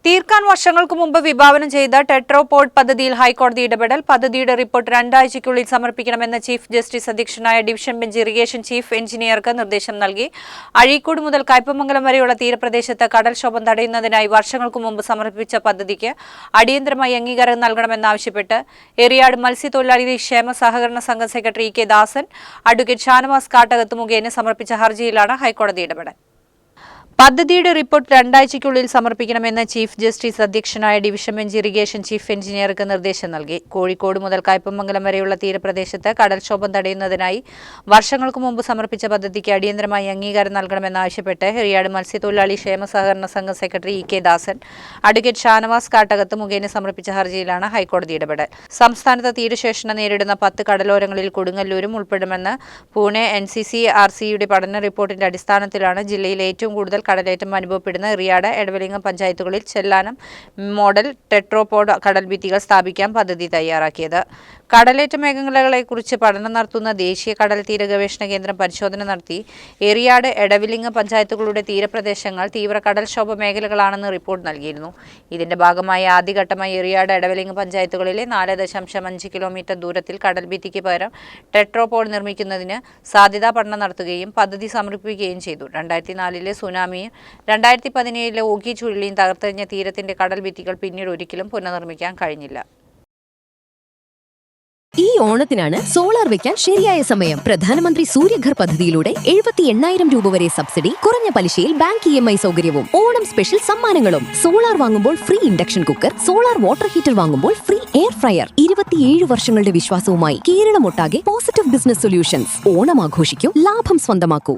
തീർക്കാൻ വർഷങ്ങൾക്ക് മുമ്പ് വിഭാവനം ചെയ്ത ടെട്രോപോഡ് പദ്ധതിയിൽ ഹൈക്കോടതി ഇടപെടൽ. പദ്ധതിയുടെ റിപ്പോർട്ട് 2 ആഴ്ചയ്ക്കുള്ളിൽ സമർപ്പിക്കണമെന്ന് ചീഫ് ജസ്റ്റിസ് അധ്യക്ഷനായ ഡിവിഷൻ ബെഞ്ച് ഇറിഗേഷൻ ചീഫ് എഞ്ചിനീയർക്ക് നിർദ്ദേശം നൽകി. അഴീക്കോട് മുതൽ കയ്പമംഗലം വരെയുള്ള തീരപ്രദേശത്ത് കടൽക്ഷോഭം തടയുന്നതിനായി വർഷങ്ങൾക്ക് മുമ്പ് സമർപ്പിച്ച പദ്ധതിക്ക് അടിയന്തരമായി അംഗീകാരം നൽകണമെന്നാവശ്യപ്പെട്ട് എറിയാട് മത്സ്യത്തൊഴിലാളി ക്ഷേമ സഹകരണ സംഘം സെക്രട്ടറി കെ ദാസൻ, അഡ്വക്കേറ്റ് ഷാനവാസ് കാട്ടകത്ത് മുഖേന സമർപ്പിച്ച ഹർജിയിലാണ് ഹൈക്കോടതി ഇടപെടൽ. പദ്ധതിയുടെ റിപ്പോർട്ട് 2 ആഴ്ചയ്ക്കുള്ളിൽ സമർപ്പിക്കണമെന്ന് ചീഫ് ജസ്റ്റിസ് അധ്യക്ഷനായ ഡിവിഷൻ ബെഞ്ച് ഇറിഗേഷൻ ചീഫ് എഞ്ചിനീയർക്ക് നിർദ്ദേശം നൽകി. കോഴിക്കോട് മുതൽ കയ്പമംഗലം വരെയുള്ള തീരപ്രദേശത്ത് കടൽക്ഷോഭം തടയുന്നതിനായി വർഷങ്ങൾക്ക് മുമ്പ് സമർപ്പിച്ച പദ്ധതിക്ക് അടിയന്തരമായി അംഗീകാരം നൽകണമെന്നാവശ്യപ്പെട്ട് എറിയാട് മത്സ്യത്തൊഴിലാളി ക്ഷേമ സഹകരണ സംഘം സെക്രട്ടറി കെ ദാസൻ, അഡ്വക്കേറ്റ് ഷാനവാസ് കാട്ടകത്ത് മുഖേന സമർപ്പിച്ച ഹർജിയിലാണ് ഹൈക്കോടതി ഇടപെടൽ. സംസ്ഥാനത്ത് തീരശേഷണം നേരിടുന്ന 10 കടലോരങ്ങളിൽ കൊടുങ്ങല്ലൂരും ഉൾപ്പെടുമെന്ന് പൂനെ NCCRCയുടെ പഠന റിപ്പോർട്ടിന്റെ അടിസ്ഥാനത്തിലാണ് ജില്ലയിൽ ഏറ്റവും കൂടുതൽ കടലേറ്റം അനുഭവപ്പെടുന്ന എറിയാട്, എടവലിംഗം പഞ്ചായത്തുകളിൽ ചെല്ലാനം മോഡൽ ടെട്രോപോഡ് കടൽഭിത്തികൾ സ്ഥാപിക്കാൻ പദ്ധതി തയ്യാറാക്കിയത്. കടലേറ്റ മേഖലകളെക്കുറിച്ച് പഠനം നടത്തുന്ന ദേശീയ കടൽ തീര ഗവേഷണ കേന്ദ്രം പരിശോധന നടത്തി എറിയാട്, എടവിലിംഗം പഞ്ചായത്തുകളുടെ തീരപ്രദേശങ്ങൾ തീവ്ര കടൽക്ഷോഭ മേഖലകളാണെന്ന് റിപ്പോർട്ട് നൽകിയിരുന്നു. ഇതിന്റെ ഭാഗമായി ആദ്യഘട്ടമായി എറിയാട്, എടവിലിംഗം പഞ്ചായത്തുകളിലെ 4.5 കിലോമീറ്റർ ദൂരത്തിൽ കടൽഭിത്തിക്ക് പകരം ടെട്രോപോഡ് നിർമ്മിക്കുന്നതിന് സാധ്യതാ പഠനം നടത്തുകയും പദ്ധതി സമർപ്പിക്കുകയും ചെയ്തു. 2004 സുനാമിയും 2017 ഓഖി ചുഴലിയും തകർത്തെറിഞ്ഞ തീരത്തിന്റെ കടൽ ഭിത്തികൾ പിന്നീട് ഒരിക്കലും പുനർനിർമ്മിക്കാൻ കഴിഞ്ഞില്ല. ഈ ഓണത്തിനാണ് സോളാർ വെക്കാൻ ശരിയായ സമയം. പ്രധാനമന്ത്രി സൂര്യഘർ പദ്ധതിയിലൂടെ 78,000 രൂപ വരെ സബ്സിഡി, കുറഞ്ഞ പലിശയിൽ ബാങ്ക് EMI സൗകര്യവും, ഓണം സ്പെഷ്യൽ സമ്മാനങ്ങളും. സോളാർ വാങ്ങുമ്പോൾ free induction cooker, solar water heater വാങ്ങുമ്പോൾ ഫ്രീ എയർ ഫ്രയർ. 27 വർഷങ്ങളുടെ വിശ്വാസവുമായി കേരളമൊട്ടാകെ പോസിറ്റീവ് ബിസിനസ് സൊല്യൂഷൻസ്. ഓണം ആഘോഷിക്കൂ, ലാഭം സ്വന്തമാക്കൂ.